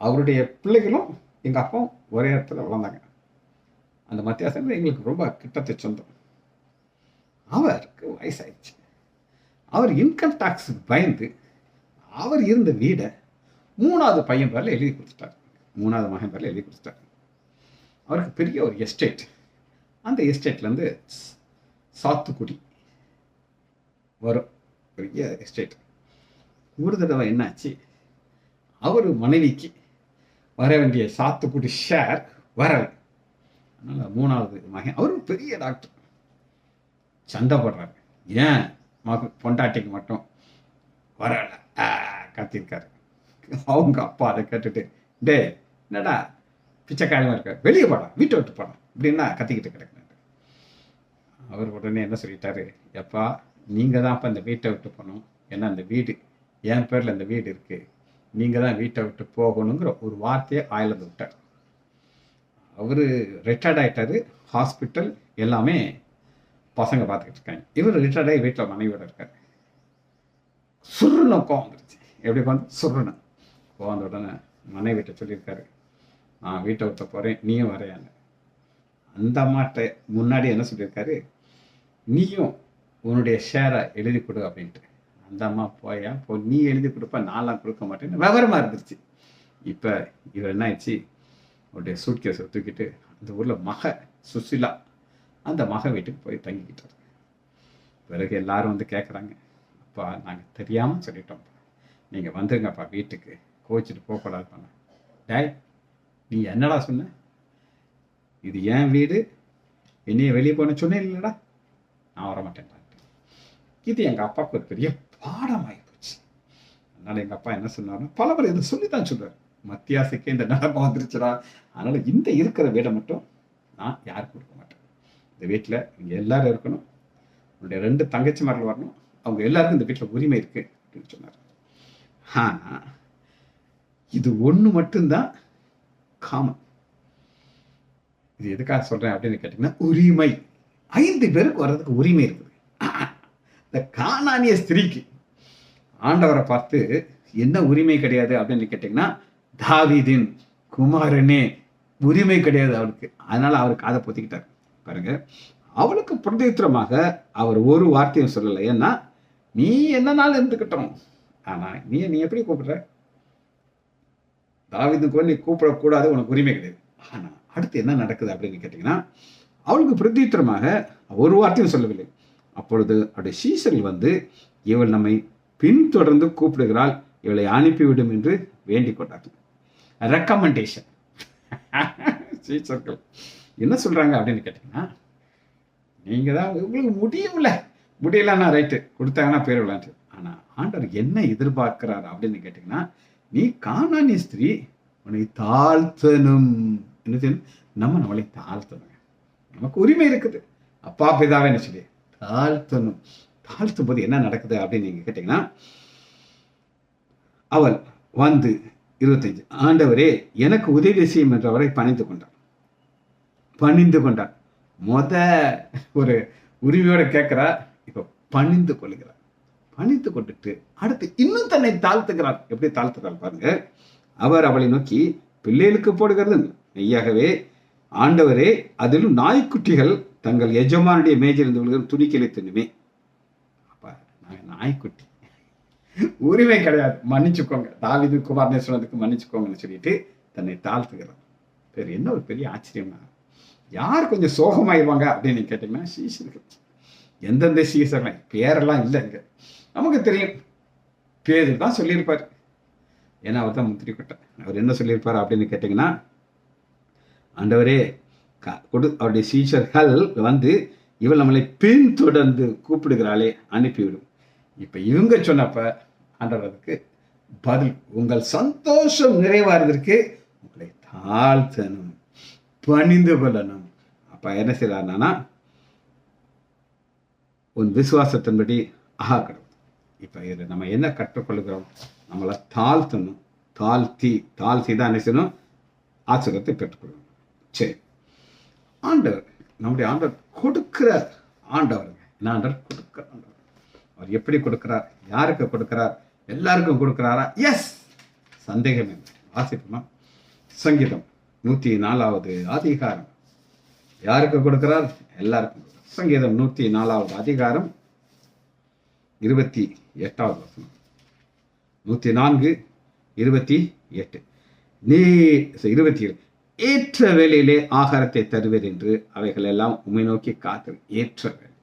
அவருடைய பிள்ளைகளும் எங்கள் அப்பாவும் ஒரே இடத்துல வளர்ந்தாங்க. அந்த மத்தியாசம் எங்களுக்கு ரொம்ப கிட்டத்தை சொந்தம். அவருக்கு வயசாயிடுச்சு. அவர் இன்கம் டாக்ஸுக்கு பயந்து அவர் இருந்த வீடை 3வது பையன் பேரில் எழுதி கொடுத்துட்டார். 3வது மகன் பேரில் எழுதி கொடுத்துட்டார். அவருக்கு பெரிய ஒரு எஸ்டேட். அந்த எஸ்டேட்லேருந்து சாத்துக்குடி வரும், பெரிய எஸ்டேட். ஒரு தடவை என்னாச்சு, அவர் மனைவிக்கு வர வேண்டிய சாத்துக்குடி ஷேர் வரல. அதனால் 3வது மகன், அவரும் பெரிய டாக்டர், சண்டை போடுறாரு. ஏன் பொண்டாட்டிக்கு மட்டும் வரல கத்திருக்காரு. அவங்க அப்பா அதை கேட்டுட்டு, டே என்னடா பிச்சைக்காரமாக இருக்கார், வெளியே போடா, வீட்டை விட்டு போடா அப்படின்னா கத்திக்கிட்டு கிடக்குறாரு. அவர் உடனே என்ன சொல்லிட்டாரு, எப்பா நீங்கள் தான் அப்போ இந்த வீட்டை விட்டு போகணும், ஏன்னா அந்த வீடு என் பேரில் அந்த வீடு இருக்குது, நீங்கள் தான் வீட்டை விட்டு போகணுங்கிற ஒரு வார்த்தையை ஆயிலந்து விட்டார். அவர் ரிட்டையர்ட் ஆகிட்டாரு. ஹாஸ்பிட்டல் எல்லாமே பசங்க பார்த்துக்கிட்டு இருக்காங்க. இவர் ரிட்டையர்ட் ஆகி வீட்டில் மனைவியோட இருக்காரு. சுருணும் கோவம் வந்துருச்சு. எப்படி வந்து சுருணும் கோவம் வந்த உடனே மனைவிட்ட சொல்லியிருக்காரு, நான் வீட்டை விட்ட போகிறேன், நீயும் வரையாங்க. அந்த அம்மாட்ட முன்னாடி என்ன சொல்லியிருக்காரு, நீயும் உன்னுடைய ஷேரை எழுதி கொடு அப்படின்ட்டு. அந்த அம்மா போயா போ, நீ எழுதி கொடுப்ப, நான்லாம் கொடுக்க மாட்டேன்னு விவரமாக இருந்துருச்சு. இப்போ இவர் என்ன ஆயிடுச்சு, அவருடைய சூட்கேஸை தூக்கிட்டு அந்த ஊரில் சுசிலா அந்த வீட்டுக்கு போய் தங்கிக்கிட்டார். பிறகு எல்லாரும் வந்து கேட்குறாங்க, அப்பா நாங்கள் தெரியாமல் சொல்லிட்டோம், நீங்கள் வந்துருங்கப்பா வீட்டுக்கு, கோச்சிட்டு போகக்கூடாது பண்ண. டேய் நீ என்னடா சொன்ன, இது என் வீடு, என்னைய வெளியே போன சொன்னேன் இல்லைடா, நான் வரமாட்டேன். இது எங்கள் அப்பாவுக்கு ஒரு பெரிய பாடமாகி போச்சு. அதனால் எங்கள் அப்பா என்ன சொன்னார்னா, பல இதை சொல்லி தான் சொல்கிறார், மத்தியாசைக்கு இந்த நிலைமை வந்துருச்சுடா, அதனால் இந்த இருக்கிற வீடை மட்டும் நான் யாருக்கு கொடுக்க மாட்டேன். இந்த வீட்டில் நீங்கள் எல்லாரும் இருக்கணும், உன்னுடைய 2 தங்கச்சிமார்கள் வரணும், அவங்க எல்லாருக்கும் இந்த வீட்டில் உரிமை இருக்குது அப்படின்னு சொன்னார். ஆனால் இது ஒன்று மட்டும்தான் காமன். இது எதுக்காக சொல்கிறேன் அப்படின்னு கேட்டிங்கன்னா, உரிமை 5 பேருக்கு வர்றதுக்கு உரிமை இருக்குது. இந்த கானானிய ஸ்திரீக்கு ஆண்டவரை பார்த்து என்ன உரிமை கிடையாது அப்படின்னு கேட்டிங்கன்னா, தாவீதின் குமாரனே உரிமை கிடையாது அவளுக்கு. அதனால அவருக்கு அதை பொத்திக்கிட்டார் பாருங்க. அவளுக்கு பிரதித்திரமாக அவர் ஒரு வார்த்தையும் சொல்லலை. ஏன்னா நீ என்னன்னாலும் இருந்துக்கிட்டோம், ஆனா நீ எப்படி கூப்பிடுற, தாவீதுக்கு நீ கூப்பிடக்கூடாது, உனக்கு உரிமை கிடையாது. ஆனா அடுத்து என்ன நடக்குது அப்படின்னு கேட்டீங்கன்னா, அவளுக்கு பிரதித்திரமாக ஒரு வார்த்தையும் சொல்லவில்லை. அப்பொழுது அவருடைய சீசர்கள் வந்து, இவள் நம்மை பின்தொடர்ந்து கூப்பிடுகிறாள், இவளை அனுப்பிவிடும் என்று வேண்டிக் கொண்டார்கள். ரெக்கமெண்டேஷன். சீசர்கள் என்ன சொல்றாங்க அப்படின்னு கேட்டீங்கன்னா, நீங்க தான் உங்களுக்கு முடியலன்னா ரைட்டு கொடுத்தாங்கன்னா போயிடலான்ட்டு. ஆனா ஆண்டவர் என்ன எதிர்பார்க்கிறார் அப்படின்னு கேட்டீங்கன்னா, நீ கானானிய ஸ்திரீ உன்னை தாழ்த்தணும். என்ன செய்யணும்? நம்மளை தாழ்த்தணும். நமக்கு உரிமை இருக்குது. அப்பா பிதாவே என்ன சொல்லி தாழ்த்தணும். தாழ்த்தும் போது என்ன நடக்குது அப்படின்னு நீங்க கேட்டீங்கன்னா, அவள் வந்து 25, ஆண்டவரே எனக்கு உதவி செய்யும் என்றவரை பணிந்து கொண்டார். ஒரு உரிமையோட கேட்கிறா, இப்ப பணிந்து கொள்கிறார். பணிந்து கொண்டுட்டு அடுத்து இன்னும் தன்னை தாழ்த்துகிறார். எப்படி தாழ்த்துகிறார் பாருங்க. அவர் அவளை நோக்கி, பிள்ளைகளுக்கு போடுகிறது மெய்யாகவே ஆண்டவரே, அதிலும் நாய்க்குட்டிகள் தங்கள் எஜமானுடைய மேஜிலிருந்து துணிக்கலை தின்னுமே. அப்ப நாங்க நாய்க்குட்டி, உரிமை கிடையாது, மன்னிச்சுக்கோங்க, தாவீது குமாரனே சொன்னதுக்கு மன்னிச்சுக்கோங்கன்னு சொல்லிட்டு தன்னை தாழ்த்துகிறார். வேறு என்ன ஒரு பெரிய ஆச்சரியம்னா, யார் கொஞ்சம் சோகமாயிருவாங்க அப்படின்னு கேட்டீங்கன்னா, சீசர்கள். எந்தெந்த சீசர்கள் பேரெல்லாம் இல்லைங்க, நமக்கு தெரியும். பேரு தான் சொல்லியிருப்பார். ஏன்னா அவர் தான் முத்திரி கொட்டை. அவர் என்ன சொல்லியிருப்பார் அப்படின்னு கேட்டீங்கன்னா, ஆண்டவரே அவருடைய சீஷர்கள் வந்து இவள் நம்மளை பின்தொடர்ந்து கூப்பிடுகிறாளே, அனுப்பிவிடும். இப்ப இவங்க சொன்னப்ப ஆண்டவர் அதுக்கு பதில், உங்கள் சந்தோஷம் நிறைவாறதற்கு உங்களை தாழ்த்தணும், பணிந்து கொள்ளணும். அப்ப என்ன செய்யறாருன்னா, உன் விசுவாசத்தின்படி கடவுள். இப்ப இது நம்ம என்ன கற்றுக்கொள்கிறோம்? நம்மளை தாழ்த்தணும். தாழ்த்தி தான் என்ன செய்யணும்? ஆசீர்வாதத்தை பெற்றுக்கொள்ளணும். சரி, ஆண்டவர் நம்முடைய ஆண்டவர் கொடுக்கிற ஆண்டவர். என்ன ஆண்டவர்? கொடுக்கிற ஆண்டவர். அவர் எப்படி கொடுக்கிறார்? யாருக்கு கொடுக்கிறார்? எல்லாருக்கும் கொடுக்கிறாரா? எஸ், சந்தேகம் இல்லை. வாசிப்போமா? சங்கீதம் 104வது அதிகாரம். யாருக்கு கொடுக்கிறார்? எல்லாருக்கும். சங்கீதம் 104வது அதிகாரம் 28வது வசனம். 104:28. நீ 27, ஏற்ற வேளையிலே ஆகாரத்தை தருவேன் என்று அவைகள் எல்லாம் உம்மை நோக்கி காத்து. ஏற்ற வேலை,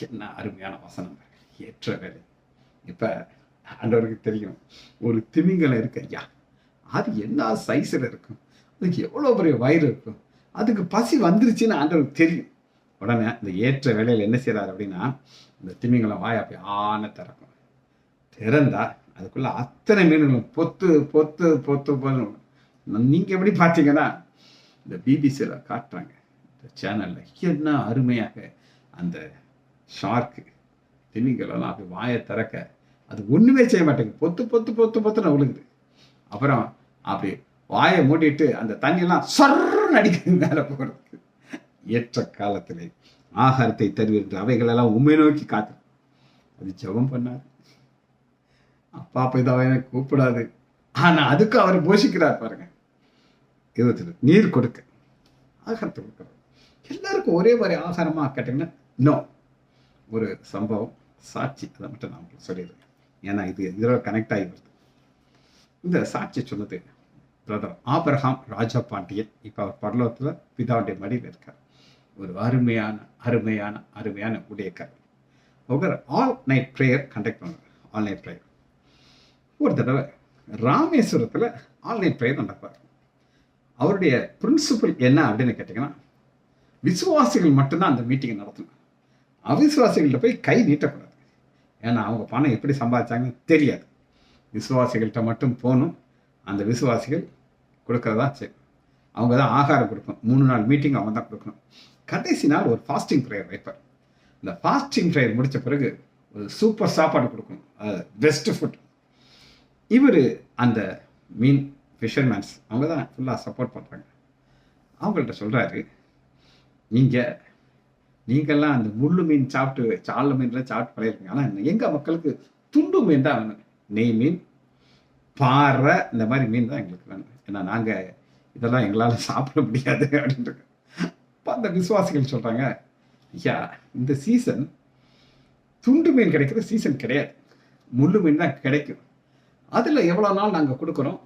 என்ன அருமையான வசனம். ஏற்ற வேலை. இப்ப ஆண்டவருக்கு தெரியும், ஒரு திமிங்கலம் இருக்கு ஐயா, அது என்ன சைஸ்ல இருக்கும், அதுக்கு எவ்வளவு பெரிய வயிறு இருக்கும், அதுக்கு பசி வந்துருச்சுன்னு ஆண்டவருக்கு தெரியும். உடனே இந்த ஏற்ற வேலையில் என்ன செய்யறாரு அப்படின்னா, இந்த திமிங்கலம் வாய் அப்படி ஆன திறக்கும். திறந்தா அதுக்குள்ள அத்தனை மீன்களும் பொத்து பொத்து பொத்து பொத்து. நீங்க எப்படி பார்த்தீங்கன்னா, இந்த பிபிசியில் காட்டுறாங்க, இந்த சேனல்ல, என்ன அருமையாக அந்த ஷார்க்கு திமிங்கலம் அப்படி வாயை திறக்க அது ஒண்ணுமே செய்ய மாட்டேங்குது, பொத்து பொத்து பொத்து பொத்துன்னு விழுகுது. அப்புறம் அப்படி வாயை மூடிட்டு அந்த தண்ணியெல்லாம் சொர்ன்னு அடிக்கிறது மேலே போகிறதுக்கு. ஏற்ற காலத்திலே ஆகாரத்தை தருவீர்கள், அவைகளெல்லாம் உண்மை நோக்கி காத்து. அது ஜெபம் பண்ணாது, அப்பா பிதாவை கூப்பிடாது, ஆனா அதுக்கு அவர் போஷிக்கிறார் பாருங்க. 20 நீர் கொடுக்க, ஆகாரத்தை கொடுக்கிறார். எல்லாருக்கும் ஒரே மாதிரி ஆகாரமா கேட்டீங்கன்னா நோ. ஒரு சம்பவம், சாட்சி, அதை மட்டும் நான் சொல்லிடுறேன், ஏன்னா இது இதோட கனெக்ட் ஆகி வருது. இந்த சாட்சி சொன்னது பிரதர் ஆபிரகாம் ராஜா பாண்டியன். இப்போ அவர் பரலோகத்தில் பிதாவுடைய மடியில் இருக்கார். ஒரு அருமையான அருமையான அருமையான ஊழியக்காரர். ஒரு ஆல் நைட் ப்ரேயர் கண்டக்ட் பண்ணுறார். ஆல் நைட் ப்ரேயர் ஒரு தடவை ராமேஸ்வரத்தில் ஆல் நைட் ப்ரேயர் நடப்பார். அவருடைய பிரின்சிபல் என்ன அப்படின்னு கேட்டிங்கன்னா, விசுவாசிகள் மட்டும்தான் அந்த மீட்டிங்கை நடத்தணும், அவிசுவாசிகள்கிட்ட போய் கை நீட்டக்கூடாது. ஏன்னா அவங்க பணம் எப்படி சம்பாதிச்சாங்கன்னு தெரியாது. விசுவாசிகள்கிட்ட மட்டும் போகணும். அந்த விசுவாசிகள் கொடுக்கறதா சரி, அவங்க தான் ஆகாரம் கொடுக்கணும். 3 நாள் மீட்டிங் அவங்க தான் கொடுக்கணும். கடைசி நாள் ஒரு ஃபாஸ்டிங் ப்ரேயர் வைப்பார். இந்த ஃபாஸ்டிங் ப்ரேயர் முடித்த பிறகு ஒரு சூப்பர் சாப்பாடு கொடுக்கணும், பெஸ்ட் ஃபுட். இவர் அந்த மீன் ஃபிஷர்மேன்ஸ் அவங்க தான் ஃபுல்லாக சப்போர்ட் பண்ணுறாங்க. அவங்கள்ட்ட சொல்கிறாரு, நீங்கள்லாம் அந்த முள்ளு மீன் சாப்பிட்டு சால மீன்லாம் சாப்பிட்டு பழையிருக்கீங்க, ஆனால் எங்கள் மக்களுக்கு துண்டு மீன் தான் வேணும், நெய் மீன், பாறை, இந்த மாதிரி மீன் தான் எங்களுக்கு வேணும், ஏன்னா நாங்கள் இதெல்லாம் எங்களால் சாப்பிட முடியாது அப்படின்ட்டு. இப்போ அந்த விசுவாசிகள் சொல்கிறாங்க, ஐயா இந்த சீசன் துண்டு மீன் கிடைக்கிற சீசன் கிடையாது, முள்ளு மீன் தான் கிடைக்கும், அதில் எவ்வளோ நாள் நாங்கள் கொடுக்குறோம்.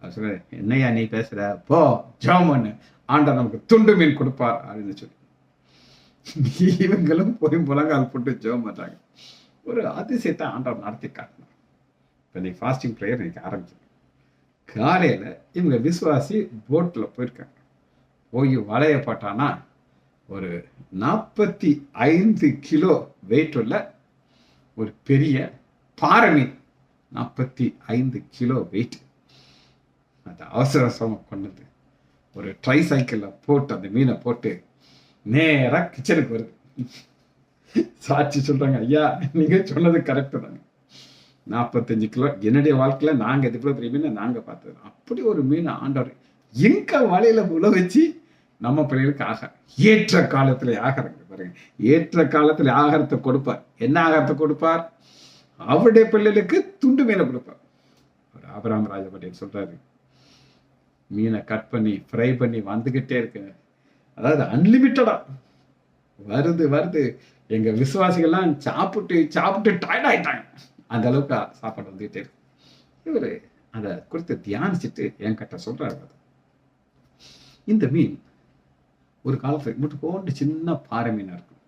சொல்ற, என்னையா நீ பேசுகிற, போ ஜெபம், ஆண்டவர் நமக்கு துண்டு மீன் கொடுப்பார் அப்படின்னு சொல்லி இவங்களும் போய் முழங்கால் போட்டு ஜெபம் பண்ணுறாங்க. ஒரு அதிசயத்தை ஆண்டவர் நடத்தி காட்டினார். இப்போ இன்னைக்கு ஃபாஸ்டிங் ப்ரேயர் இன்னைக்கு ஆரம்பிச்சு காலையில் இவங்க விசுவாசி போட்டில் போயிருக்காங்க. போய் வலைய போட்டானா ஒரு 45 கிலோ வெயிட் உள்ள ஒரு பெரிய பாறை மீன், 45 கிலோ வெயிட். அந்த அவசரமாக கொண்டது ஒரு ட்ரை சைக்கிளில் போட்டு அந்த மீனை போட்டு நேராக கிச்சனுக்கு வருது. சாட்சி சொல்கிறாங்க, ஐயா நீங்கள் சொன்னது கரெக்டு தாங்க. 45 கிலோ என்னுடைய வாழ்க்கையில் நாங்கள் இது கூட பெரிய மீனை நாங்கள் பார்த்தது. அப்படி ஒரு மீன் ஆண்டவர் எங்க வலையில் உழ வச்சு நம்ம பிள்ளைகளுக்கு ஆகாரம், ஏற்ற காலத்தில் ஆகாரம் பாருங்க, ஏற்ற காலத்தில் ஆகாரத்தை கொடுப்பார். என்ன ஆகாரத்தை கொடுப்பார்? அவருடைய பிள்ளைகளுக்கு துண்டு மீனை கொடுப்பார். ஒரு ஆபிரகாம் ராஜபட்டியல் சொல்றாரு, மீனை கட் பண்ணி ஃப்ரை பண்ணி வந்துகிட்டே இருக்கு. அதாவது அன்லிமிட்டடா வருது வருது. எங்க விசுவாசிகள்லாம் சாப்பிட்டு சாப்பிட்டு டயர்ட் ஆயிட்டாங்க. அந்த அளவுக்கு சாப்பாடு வந்துகிட்டே இருக்கு. இவரு அதை குறித்து தியானிச்சுட்டு என் கிட்ட சொல்றாரு, இந்த மீன் ஒரு காலத்துல முட்டுக்கோண்டு சின்ன பாறை மீனா இருக்கும்.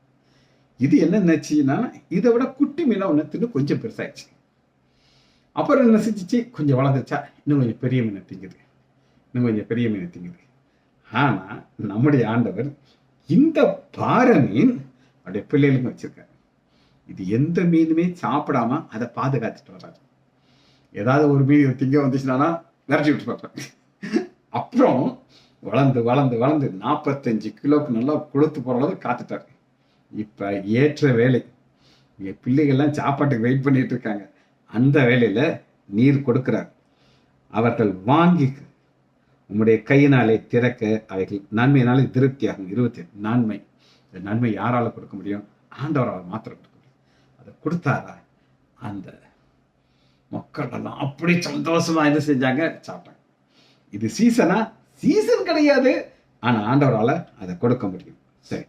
இது என்ன நினைச்சுன்னா, இதை விட குட்டி மீனா ஒன்று தின்னு கொஞ்சம் பெருசாயிடுச்சு. அப்புறம் என்ன செஞ்சிச்சு, கொஞ்சம் வளர்ந்துச்சா இன்னும் கொஞ்சம் பெரிய மீனை திங்குது, இன்னும் கொஞ்சம் பெரிய மீனை திங்குது. ஆனா நம்முடைய ஆண்டவர் இந்த பாறை மீன் அப்படியே பிள்ளைகளுக்கு வச்சிருக்காரு. இது எந்த மீனுமே சாப்பிடாம அதை பாதுகாத்துட்டு வர்றாரு. ஏதாவது ஒரு மீன் திங்க வந்துச்சுன்னா விரட்டி விட்டு பார்ப்பாங்க. அப்புறம் வளர்ந்து வளர்ந்து வளர்ந்து 45 கிலோக்கு நல்லா கொளுத்து போற அளவு காத்துட்டாரு. இப்ப ஏற்ற வேலை, என் பிள்ளைகள்லாம் சாப்பாட்டுக்கு வெயிட் பண்ணிட்டு இருக்காங்க. அந்த வேலையில நீர் கொடுக்கிறார். அவர்கள் வாங்கி உம்முடைய கையினாலே திறக்க அவைகள் நன்மையினாலே திருப்தியாகும். 20 நன்மை. இந்த நன்மை யாரால கொடுக்க முடியும்? ஆண்டவரால் மாத்திரம் கொடுக்க முடியும். அதை கொடுத்தாரா அந்த மக்கள் எல்லாம் அப்படி சந்தோஷமா என்ன செஞ்சாங்க, சாப்பிட்டாங்க. இது சீசனா? சீசன் கிடையாது, ஆனா ஆண்டவரால அதை கொடுக்க முடியும். சரி,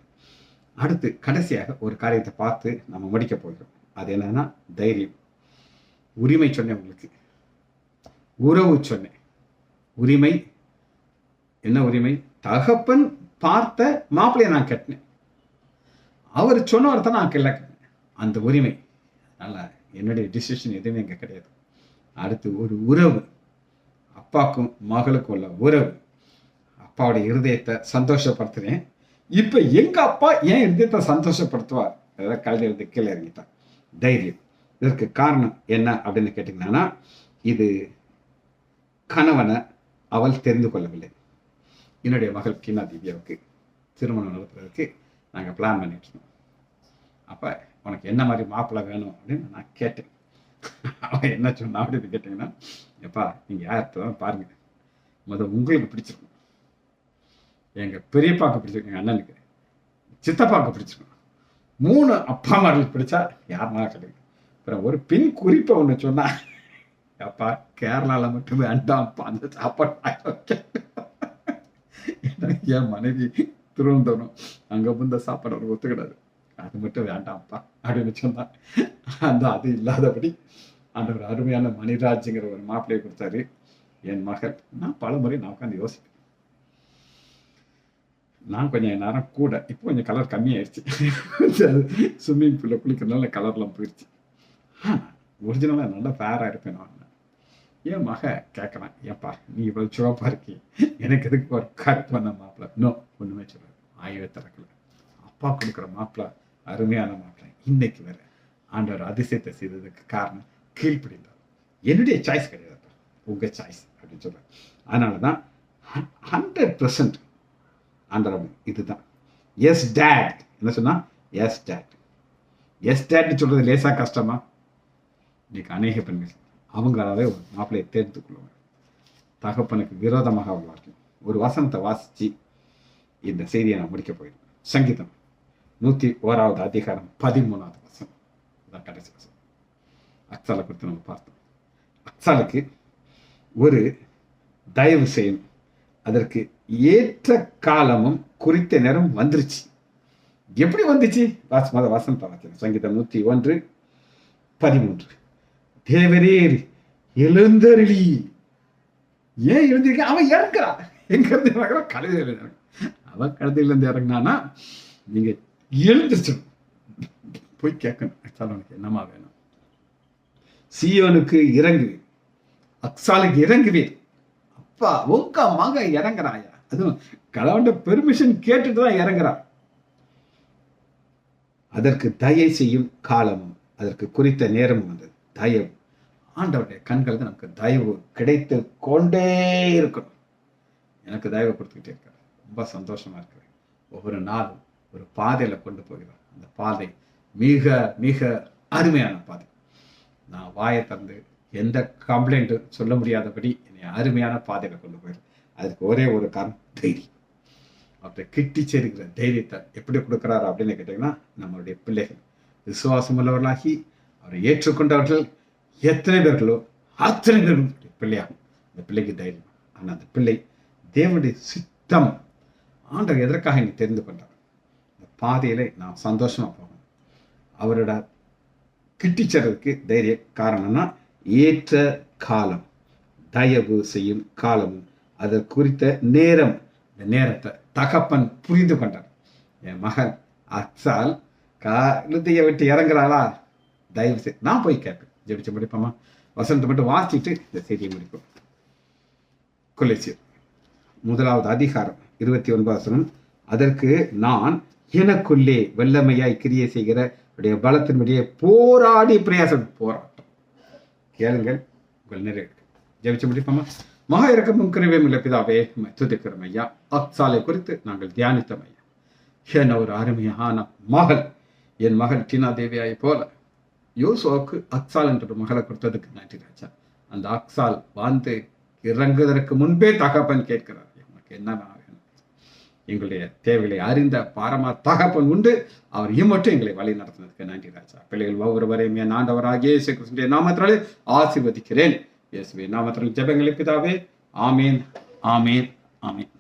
அடுத்து கடைசியாக ஒரு காரியத்தை பார்த்து நம்ம முடிக்க போகிறோம். அது என்னன்னா தைரியம். உரிமை சொன்னேன் உங்களுக்கு, உறவு சொன்னேன். உரிமை என்ன உரிமை? தகப்பன் பார்த்த மாப்பிள்ளைய நான் கட்டினேன், அவர் சொன்ன வார்த்தை நான் கிள்ள கட்டினேன். அந்த உரிமை. அதனால என்னுடைய டிசிஷன் எதுவுமே இங்க கிடையாது. அடுத்து ஒரு உறவு, அப்பாவுக்கும் மகளுக்கும் உள்ள உறவு. அப்பாவுடைய இருதயத்தை சந்தோஷப்படுத்துறேன். இப்ப எங்க அப்பா என் இருதயத்தை சந்தோஷப்படுத்துவார்? அதாவது கல்வி இருந்து கீழே இறங்கிட்டார். தைரியம். இதற்கு காரணம் என்ன அப்படின்னு கேட்டீங்கன்னா, இது கணவனை அவள் தெரிந்து கொள்ளவில்லை. என்னுடைய மகள் கீனா திவ்யாவுக்கு திருமணம் நடத்துறதுக்கு நாங்கள் பிளான் பண்ணிட்டு இருந்தோம். அப்போ உனக்கு என்ன மாதிரி மாப்பிள்ளை வேணும் அப்படின்னு நான் கேட்டேன். அவன் என்ன சொன்னா அப்படின்னு கேட்டீங்கன்னா, எப்பா நீங்கள் யார்தான் பாருங்க, முதல் உங்களுக்கு பிடிச்சிருக்கும், எங்கள் பெரியப்பாவுக்கு பிடிச்சிருக்கும், எங்கள் அண்ணனுக்கு, சித்தப்பாவுக்கு பிடிச்சிருக்கும், 3 அப்பா அம்மார்களுக்கு பிடிச்சா யாருனாலும் கிடைக்கும். அப்புறம் ஒரு பெண் குறிப்பை ஒன்று சொன்னா, அப்பா கேரளாவில் மட்டும் வேண்டாம்ப்பா அந்த சாப்பாடு. என் மனைவி திருவனந்தபுரம், அங்கே இந்த சாப்பாடு அவருக்கு ஒத்துக்கிடாது, அது மட்டும் வேண்டாம்ப்பா அப்படின்னு சொன்னான். அந்த அது இல்லாதபடி அந்த ஒரு அருமையான மணிராஜுங்கிற ஒரு மாப்பிள்ளையை கொடுத்தாரு என் மகள். நான் பல முறை நான் உட்காந்து யோசிப்பேன். நான் கொஞ்சம் நேரம் கூட, இப்போ கொஞ்சம் கலர் கம்மியாயிடுச்சு, ஸ்விம்மிங் பூலில் குளிக்கிறதுனால கலர்லாம் போயிடுச்சு. ஒரிஜினலாக நல்லா ஃபேராக இருப்பேன் நான். என் மக கேட்குறான், ஏப்பா நீ இவ்வளோ சிவப்பா இருக்கி, எனக்கு எதுக்கு ஒரு கருப்பான மாப்பிள்ளை? இன்னும் ஒன்றுமே சொல்லுவார், ஆயவே திறக்கல. அப்பா கொடுக்குற மாப்பிள்ளை அருமையான மாப்பிள்ளை. இன்னைக்கு வேற ஆண்டவர் அதிசயத்தை செய்ததுக்கு காரணம் கீழ்ப்படிந்தார். என்னுடைய சாய்ஸ் கிடையாது, உங்கள் சாய்ஸ் அப்படின்னு சொல்கிறேன். அதனால தான் 100% ஆண்டவர் இதுதான். எஸ் டேட் என்ன சொன்னா, எஸ் டேட். எஸ் டேட் சொல்றது லேசா கஷ்டமா? இன்னைக்கு அநேக பெண்கள் அவங்களாவே ஒரு மாப்பிள்ளையை தேர்ந்து கொள்வாங்க. தகப்பனுக்கு விரோதமாக வாழ்வார்கள். ஒரு வசனத்தை வாசிச்சு இந்த செய்தியை நான் முடிக்க போயிடும். சங்கீதம் 101வது அதிகாரம் 13வது வசனம் தான் கடைசி வசனம். அக்சாலை குறித்து நம்ம பார்த்தோம். அக்சாலுக்கு ஒரு தயவு செய்யணும், அதற்கு ஏற்ற காலமும் குறித்த நேரம் வந்துருச்சு. எப்படி வந்துச்சு? வசனத்தை வாசிக்கிறேன். சங்கீதம் 101:13. தேவரீர் எழுந்தருளி. ஏன் எழுந்திருக்க? அவன் இறங்குறான். எங்க இருந்து இறங்குற? கழுதையில இறங்க. அவன் கழுதையில இருந்து இறங்கினானா நீங்க எழுந்திரிச்சிடும், போய் கேட்கணும், உனக்கு என்னமா வேணும்? சீயோனுக்கு இறங்குவீர், அக்சாலுக்கு இறங்குவீர். அப்பா உங்க மகன் இறங்குறாயா, அதுவும் கணவன் பெர்மிஷன் கேட்டுட்டு தான் இறங்குறான். அதற்கு தயை செய்யும் காலமும் அதற்கு குறித்த நேரமும் வந்தது. தயவு, ஆண்டவருடைய கண்கள் தான் நமக்கு தயவு கிடைத்து கொண்டே இருக்கணும். எனக்கு தயவு கொடுத்துக்கிட்டே இருக்காரு. ரொம்ப சந்தோஷமா இருக்கிறேன். ஒவ்வொரு நாளும் ஒரு பாதையில கொண்டு போகிறார். அந்த பாதை மிக மிக அருமையான பாதை. நான் வாயை திறந்து எந்த கம்ப்ளைண்ட்டும் சொல்ல முடியாதபடி என்னை அருமையான பாதையில கொண்டு போயிரு. அதுக்கு ஒரே ஒரு காரணம், தைரியம். அவரை கிட்டி சேருகிற தைரியத்தை எப்படி கொடுக்குறாரு அப்படின்னு கேட்டீங்கன்னா, நம்மளுடைய பிள்ளைகள் விசுவாசம் உள்ளவர்களாகி அவரை ஏற்றுக்கொண்டவர்கள் எத்தனை பேர்களோ அத்தனை பேர்களுடைய பிள்ளையாகும். அந்த பிள்ளைக்கு தைரியம். ஆனால் அந்த பிள்ளை தேவனுடைய சித்தம், ஆண்டவர் எதற்காக என்னை தெரிந்து கொண்டார், அந்த பாதையில நான் சந்தோஷமா போகணும். அவரோட கிட்டிச்சறதுக்கு தைரிய காரணம்னா ஏற்ற காலம், தயவு செய்யும் காலமும் அதை குறித்த நேரம். இந்த நேரத்தை தகப்பன் புரிந்து கொண்டார். என் மகள் அக்சால் கழுத்தையை விட்டு இறங்குறாளா, தயவு செய்து நான் போய் கேட்பேன். ஜெபிச்சு முடிப்போமா? வசனத்தை மட்டும் வாசிச்சுட்டு இந்த செய்தியை முடிப்போம். கொலைசீர் 1 அதிகாரம் 29 வசனம். அதற்கு நான் எனக்குள்ளே வல்லமையாய் கிரியை செய்கிற பலத்தினுடைய போராடி பிரயாசம். போராட்டம் கேளுங்கள், உங்கள் நிறைவு. ஜெபிச்சு முடிப்போமா? மகா இரக்கமும் கிருபையும் உள்ள பிதாவே, துதிக்கிறோம் ஐயா. அக்சாலை குறித்து நாங்கள் தியானித்தோம் ஐயா. என்ன ஒரு அருமையான மகள், என் மகள் டீனா தேவியாயை போல யோசுவாவுக்கு அக்சால் என்ற ஒரு மகளை கொடுத்ததுக்கு நன்றி ராஜா. அந்த அக்சால் வந்து இறங்குவதற்கு முன்பே தகப்பன் கேட்கிறார், உனக்கு என்ன வேணும்? எங்களுடைய தேவைகளை அறிந்த பாரமா தகப்பன் உண்டு. அவர் மட்டும் எங்களை வழி நடத்தினதுக்கு நன்றி ராஜா. பிள்ளைகள் ஒவ்வொருவரையும் என் ஆண்டவராகிய இயேசு கிறிஸ்துவின் நாமத்தினாலே ஆசீர்வதிக்கிறேன். இயேசுவின் நாமத்தில் ஜெபங்களை பிதாவே. ஆமேன், ஆமேன், ஆமேன்.